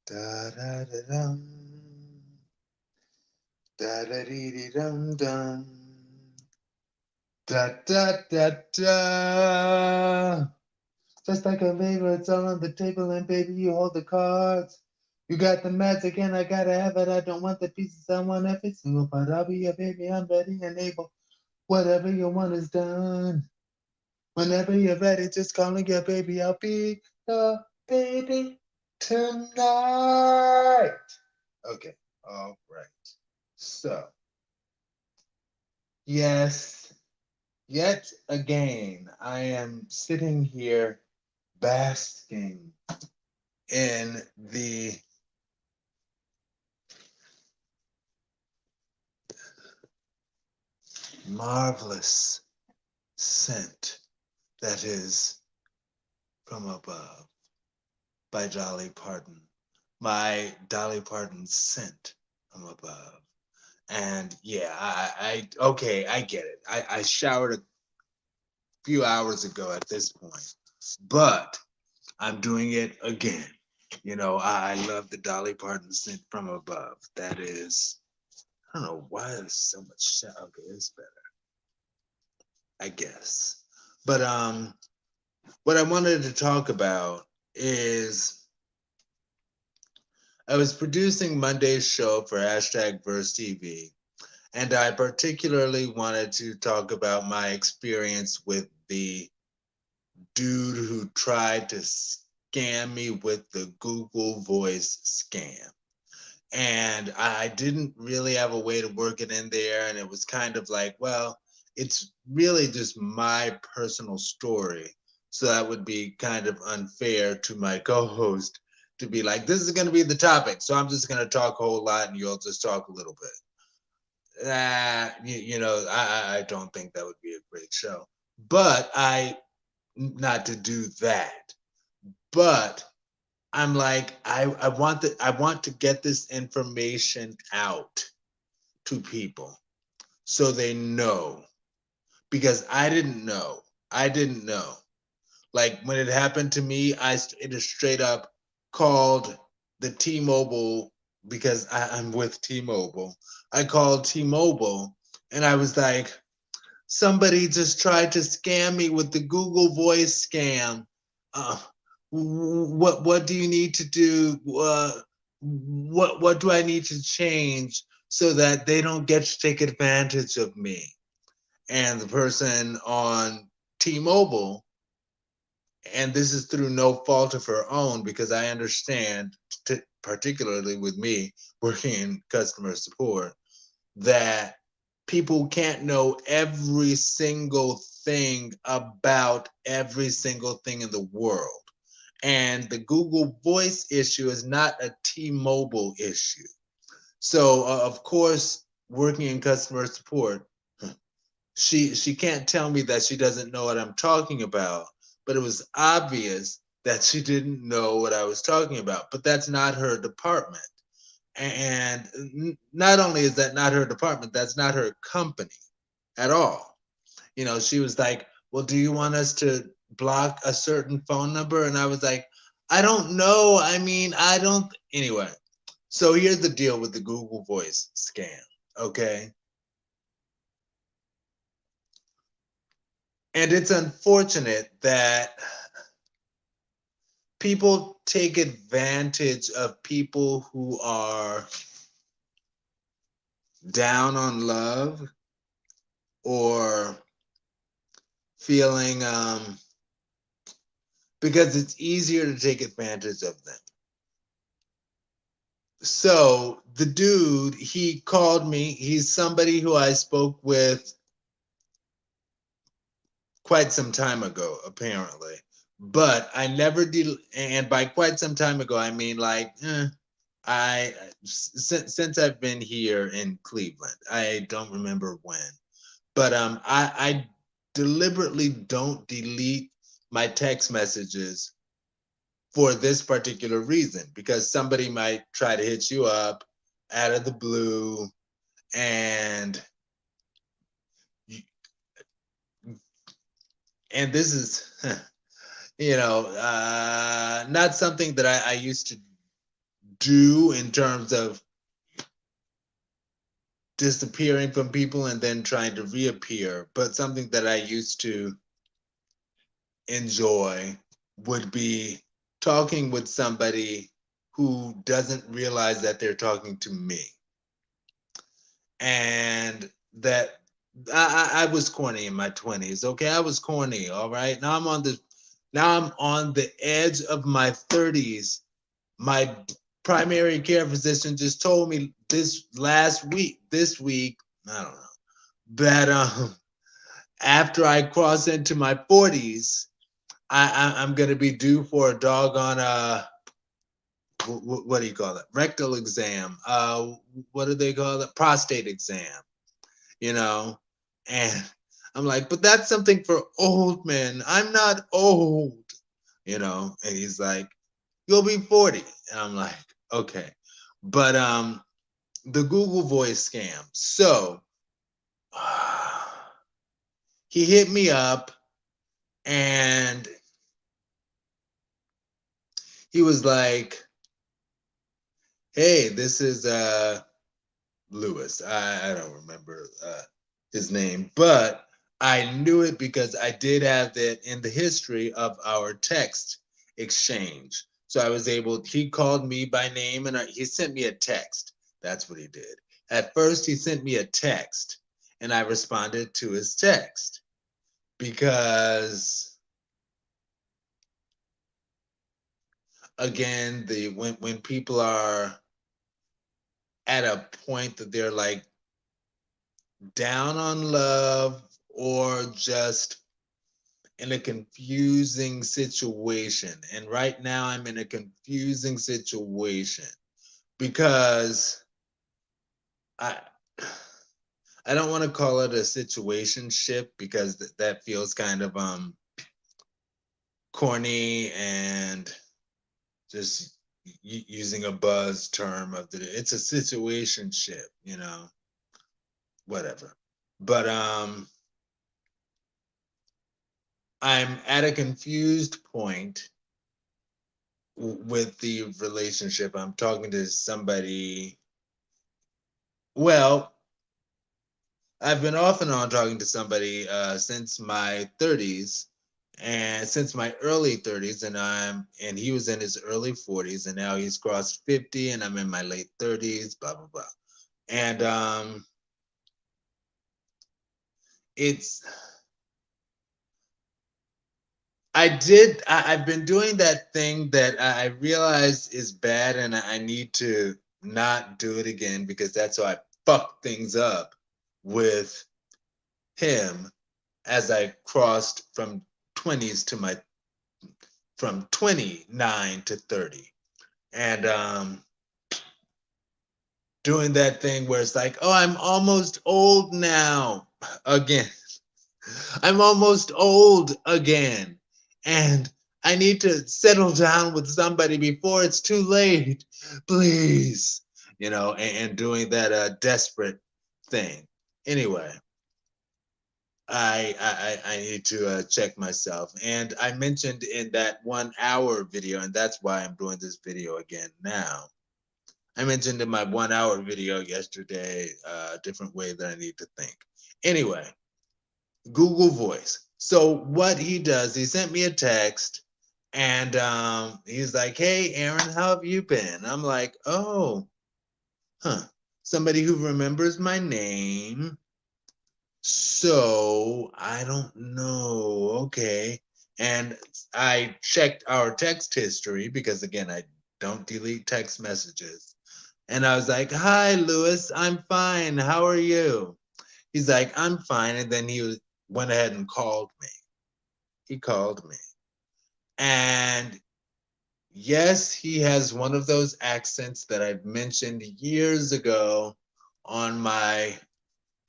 Da da da dum, da da dee dee dum dum, da da da da. Just like a favor, it's all on the table, and baby, you hold the cards. You got the magic, and I gotta have it. I don't want the pieces, I want every single part. I'll be your baby, I'm ready and able. Whatever you want is done. Whenever you're ready, just call me your baby. I'll be your baby tonight. Okay, all right. So, yes, yet again, I am sitting here basking in the marvelous scent that is from above by Dolly Parton. My Dolly Parton scent from above. And yeah, okay, I get it. I showered a few hours ago at this point, but I'm doing it again. You know, I love the Dolly Parton scent from above. That is, I don't know why there's so much. Okay, it's better, I guess. But what I wanted to talk about is I was producing Monday's show for hashtag Verse TV, and I particularly wanted to talk about my experience with the dude who tried to scam me with the Google Voice scam. And I didn't really have a way to work it in there. And it was kind of like, well, it's really just my personal story. So that would be kind of unfair to my co host to be like, this is going to be the topic. So I'm just going to talk a whole lot and you'll just talk a little bit. I don't think that would be a great show. But not to do that. But I'm like, I want to get this information out to people so they know because I didn't know. I didn't know. Like when it happened to me, it just straight up called the T-Mobile because I'm with T-Mobile. I called T-Mobile and I was like, somebody just tried to scam me with the Google Voice scam. Uh, what do you need to do? What do I need to change so that they don't get to take advantage of me? And the person on T-Mobile, and this is through no fault of her own, because I understand, particularly with me working in customer support, that people can't know every single thing about every single thing in the world. And the Google Voice issue is not a T-Mobile issue. So, of course, working in customer support, she can't tell me that she doesn't know what I'm talking about, but it was obvious that she didn't know what I was talking about. But that's not her department. And not only is that not her department, that's not her company at all. You know, she was like, well, do you want us to block a certain phone number? And I was like, I don't know. I mean, I don't. Anyway, so here's the deal with the Google Voice scam. Okay. And it's unfortunate that people take advantage of people who are down on love or feeling because it's easier to take advantage of them. So the dude, he called me. He's somebody who I spoke with quite some time ago, apparently. But I never did, and by quite some time ago, I mean like I since I've been here in Cleveland. I don't remember when, but I deliberately don't delete my text messages for this particular reason because somebody might try to hit you up out of the blue and this is not something that I used to do in terms of disappearing from people and then trying to reappear, but something that I used to enjoy would be talking with somebody who doesn't realize that they're talking to me. And that I was corny in my 20s. Okay, I was corny. All right. Now I'm on the edge of my 30s. My primary care physician just told me this week, I don't know, that after I cross into my 40s, I'm gonna be due for a doggone what do you call it? Rectal exam. What do they call it? Prostate exam. You know, and I'm like, but that's something for old men. I'm not old. You know, and he's like, you'll be 40, and I'm like, okay, but the Google Voice scam. So he hit me up and he was like, hey, this is Lewis. I don't remember his name, but I knew it because I did have that in the history of our text exchange. So I was able, he called me by name and he sent me a text. That's what he did. At first, he sent me a text and I responded to his text because, again, when people are at a point that they're like down on love or just in a confusing situation. And right now I'm in a confusing situation because I I don't want to call it a situationship because that feels kind of corny and just using a buzz term of it's a situationship, you know, whatever. But I'm at a confused point with the relationship. I'm talking to somebody. Well, I've been off and on talking to somebody since my 30s, and since my early 30s, and he was in his early 40s, and now he's crossed 50, and I'm in my late 30s. Blah blah blah, and it's I've been doing that thing that I realize is bad and I need to not do it again because that's how I fucked things up with him as I crossed from 20s to my from 29 to 30. And doing that thing where it's like, oh, I'm almost old now again. I'm almost old again. And I need to settle down with somebody before it's too late. Please. You know, and doing that desperate thing. Anyway, I need to check myself. And I mentioned in that 1 hour video, and that's why I'm doing this video again now. I mentioned in my 1 hour video yesterday a different way that I need to think. Anyway, Google Voice. So what he does, he sent me a text and he's like, hey, Aaron, how have you been? I'm like, oh, somebody who remembers my name. So I don't know. Okay. And I checked our text history because, again, I don't delete text messages. And I was like, hi, Lewis, I'm fine. How are you? He's like, I'm fine. And then went ahead and called me. He called me. And yes, he has one of those accents that I've mentioned years ago on my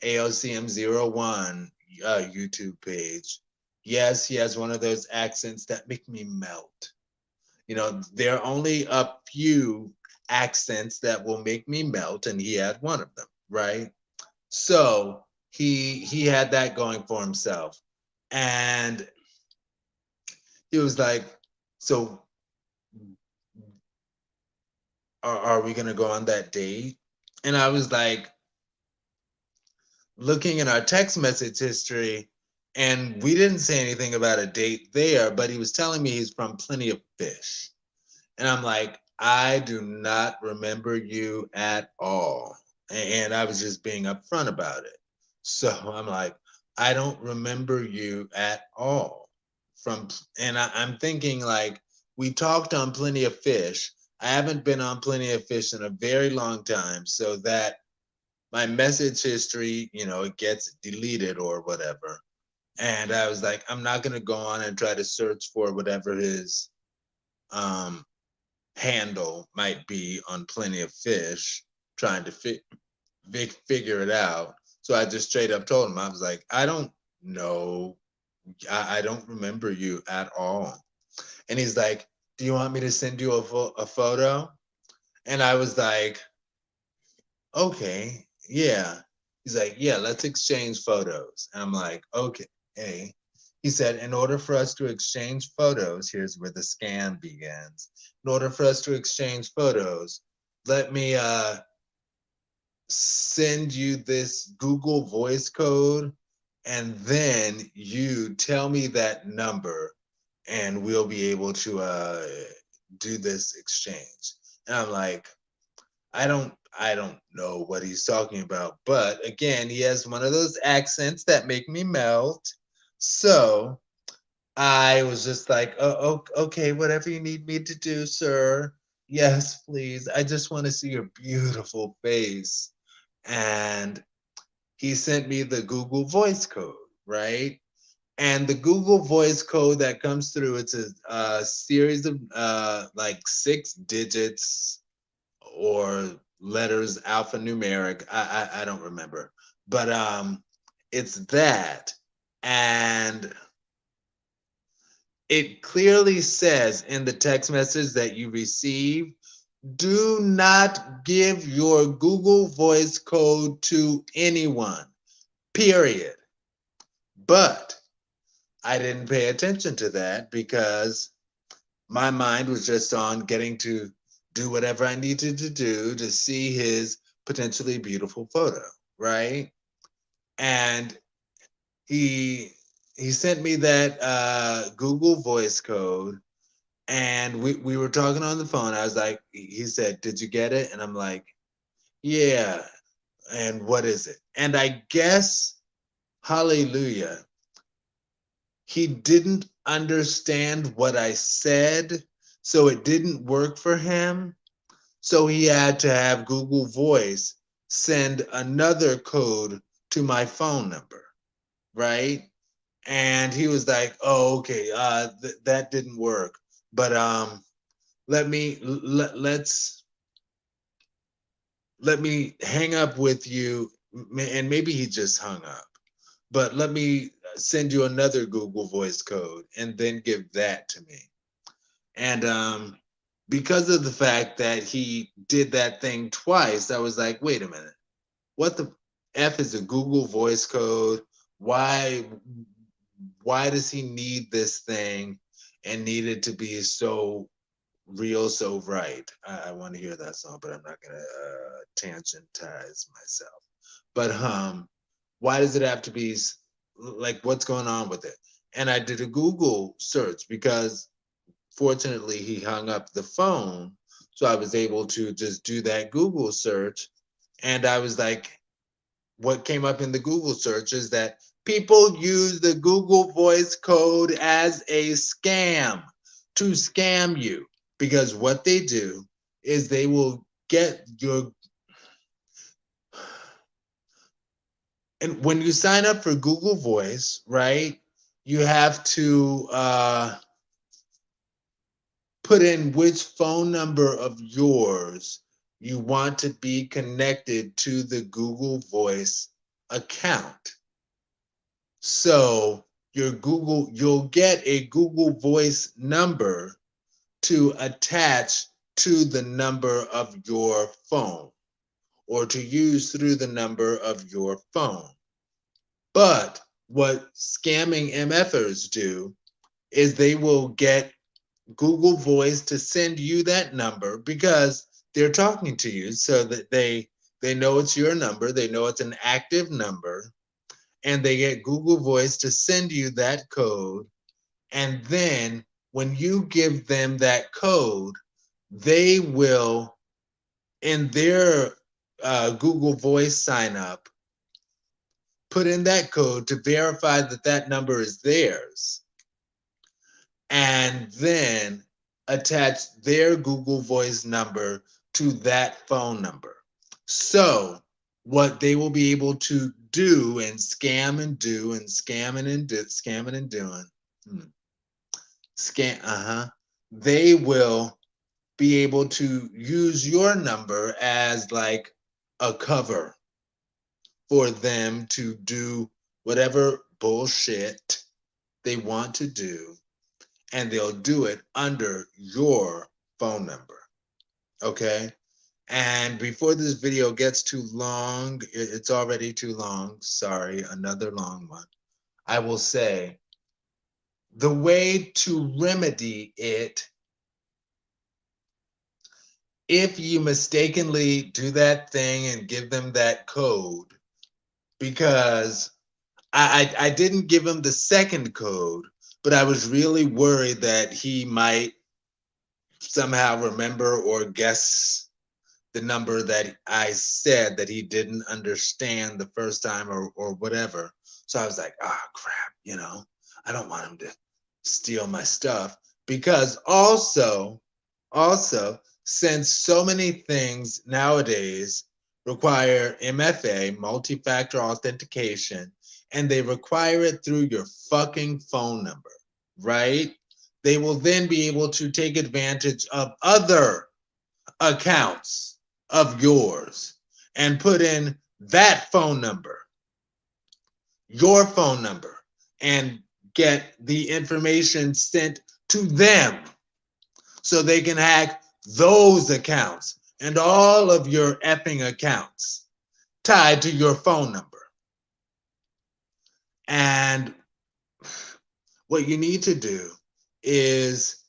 AOCM01 YouTube page. Yes, he has one of those accents that make me melt. You know, there are only a few accents that will make me melt, and he had one of them, right? So he had that going for himself. And he was like, so are we gonna go on that date? And I was like looking in our text message history, and we didn't say anything about a date there, but he was telling me he's from Plenty of Fish. And I'm like, I do not remember you at all. And I was just being upfront about it. So I'm like, I don't remember you at all. I'm thinking like we talked on Plenty of Fish. I haven't been on Plenty of Fish in a very long time, so that my message history, it gets deleted or whatever. And I was like, I'm not gonna go on and try to search for whatever his um handle might be on Plenty of Fish, trying to figure it out. So I just straight up told him, I was like, I don't know. I don't remember you at all. And he's like, do you want me to send you a photo? And I was like, okay, yeah. He's like, yeah, let's exchange photos. And I'm like, okay. He said, in order for us to exchange photos, here's where the scam begins. In order for us to exchange photos, let me send you this Google voice code, and then you tell me that number, and we'll be able to do this exchange. And I'm like, I don't know what he's talking about, but again, he has one of those accents that make me melt. So I was just like, oh, okay, whatever you need me to do, sir. Yes, please. I just want to see your beautiful face. And he sent me the Google voice code, right? And the Google voice code that comes through, it's a series of like 6 digits or letters, alphanumeric. I don't remember, but it's that, and it clearly says in the text message that you receive, do not give your Google voice code to anyone, period. But I didn't pay attention to that because my mind was just on getting to do whatever I needed to do to see his potentially beautiful photo, right? And he he sent me that Google voice code, and we were talking on the phone. I was like, he said, "Did you get it?" And I'm like, "Yeah." And what is it? And I guess, hallelujah, he didn't understand what I said, so it didn't work for him. So he had to have Google Voice send another code to my phone number, right? And he was like, "Oh, okay, that didn't work, but let's let me hang up with you." And maybe he just hung up, but let me send you another Google Voice code and then give that to me. And because of the fact that he did that thing twice, I was like, wait a minute, what the F is a Google Voice code? Why why does he need this thing and need it to be so real, so right? I want to hear that song, but I'm not gonna tangentize myself. But why does it have to be like, what's going on with it? And I did a Google search because fortunately he hung up the phone, so I was able to just do that Google search. And I was like, what came up in the Google search is that people use the Google voice code as a scam to scam you, because what they do is they will get your, and when you sign up for Google Voice, right, you have to put in which phone number of yours you want to be connected to the Google Voice account. So you'll get a Google Voice number to attach to the number of your phone, or to use through the number of your phone. But what scamming MFers do is they will get Google Voice to send you that number, because they're talking to you so that they know it's your number, they know it's an active number, and they get Google Voice to send you that code. And then when you give them that code, they will, in their Google Voice sign up, put in that code to verify that that number is theirs, and then attach their Google Voice number to that phone number. So what they will be able to do and scam and do and scamming and scamming and doing, they will be able to use your number as like a cover for them to do whatever bullshit they want to do, and they'll do it under your phone number. Okay? And before this video gets too long, it's already too long. Sorry, another long one. I will say the way to remedy it, if you mistakenly do that thing and give them that code, because I didn't give him the second code, but I was really worried that he might somehow remember or guess the number that I said that he didn't understand the first time or whatever. So I was like, crap, I don't want him to steal my stuff, because also, since so many things nowadays require MFA, multi-factor authentication, and they require it through your fucking phone number, right? They will then be able to take advantage of other accounts of yours and put in that phone number, your phone number, and get the information sent to them so they can hack those accounts and all of your effing accounts tied to your phone number. And what you need to do is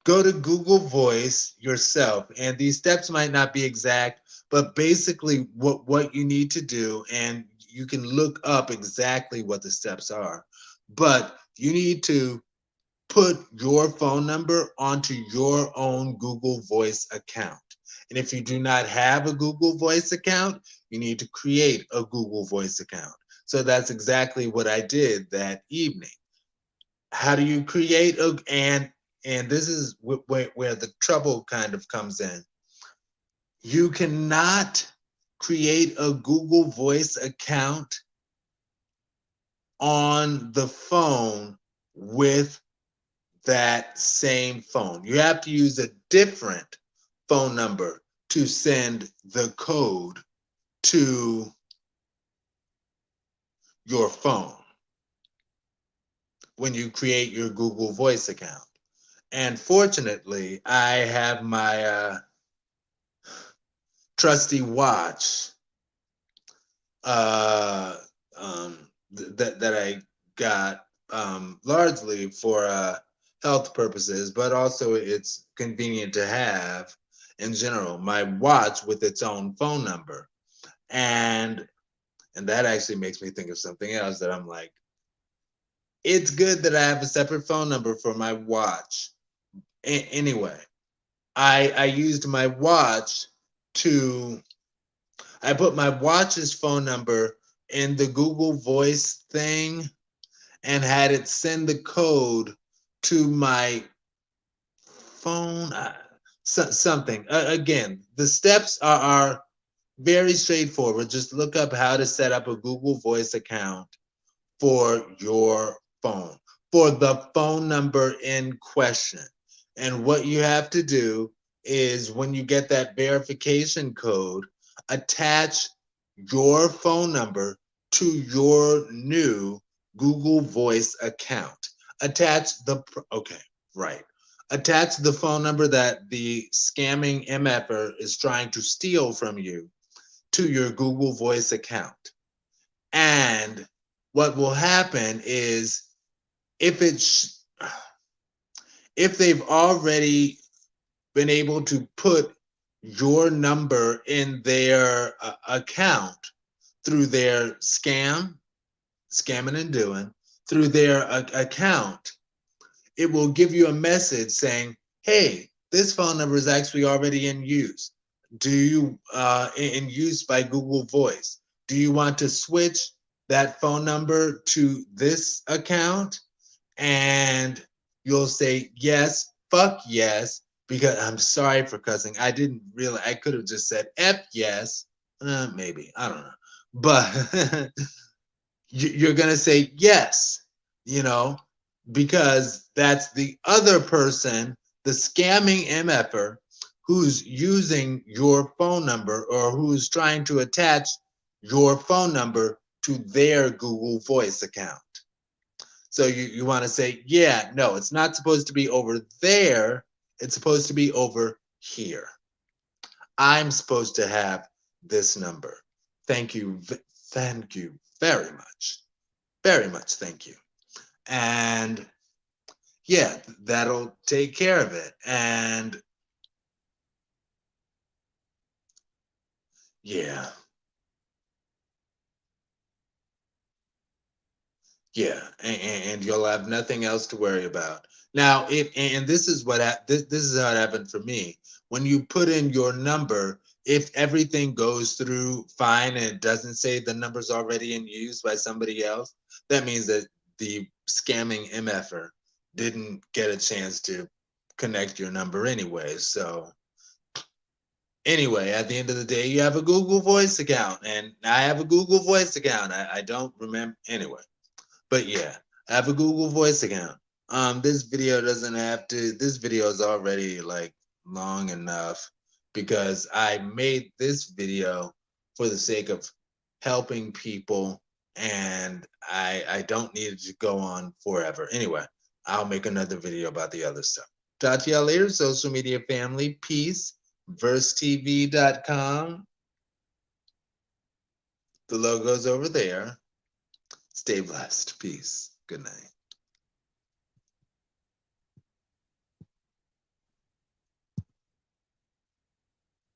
go to Google Voice yourself. And these steps might not be exact, but basically what you need to do, and you can look up exactly what the steps are, but you need to put your phone number onto your own Google Voice account. And if you do not have a Google Voice account, you need to create a Google Voice account. So that's exactly what I did that evening. How do you create and this is where the trouble kind of comes in. You cannot create a Google Voice account on the phone with that same phone. You have to use a different phone number to send the code to your phone when you create your Google Voice account. And fortunately, I have my trusty watch that I got largely for health purposes, but also it's convenient to have in general. My watch with its own phone number, and that actually makes me think of something else that I'm like, it's good that I have a separate phone number for my watch. Anyway, I used my watch I put my watch's phone number in the Google Voice thing and had it send the code to my phone, something. Again, the steps are very straightforward. Just look up how to set up a Google Voice account for your phone, for the phone number in question. And what you have to do is, when you get that verification code, attach your phone number to your new Google Voice account. Attach the phone number that the scamming MFer is trying to steal from you to your Google Voice account. And what will happen is, if if they've already been able to put your number in their account through their scamming and doing, through their account, it will give you a message saying, hey, this phone number is actually already in use. Do you, in use by Google Voice? Do you want to switch that phone number to this account? And you'll say, yes, fuck yes, because I'm sorry for cussing. I didn't really, I could have just said F yes, maybe, I don't know. But you're going to say yes, you know, because that's the other person, the scamming MFer, who's using your phone number or who's trying to attach your phone number to their Google Voice account. So you want to say, yeah, no, it's not supposed to be over there. It's supposed to be over here. I'm supposed to have this number. Thank you. Thank you very much. Very much. Thank you. And yeah, that'll take care of it. And yeah, yeah, and you'll have nothing else to worry about. Now, if and this is what this is how it happened for me. When you put in your number, if everything goes through fine and it doesn't say the number's already in use by somebody else, that means that the scamming MFer didn't get a chance to connect your number anyway. So anyway, at the end of the day, you have a Google Voice account, and I have a Google Voice account. I don't remember anyway. But yeah, I have a Google Voice account. This video doesn't have to, this video is already like long enough because I made this video for the sake of helping people, and I don't need it to go on forever. Anyway, I'll make another video about the other stuff. Talk to y'all later, social media family. Peace. VerseTV.com. The logo's over there. Stay blessed. Peace. Good night.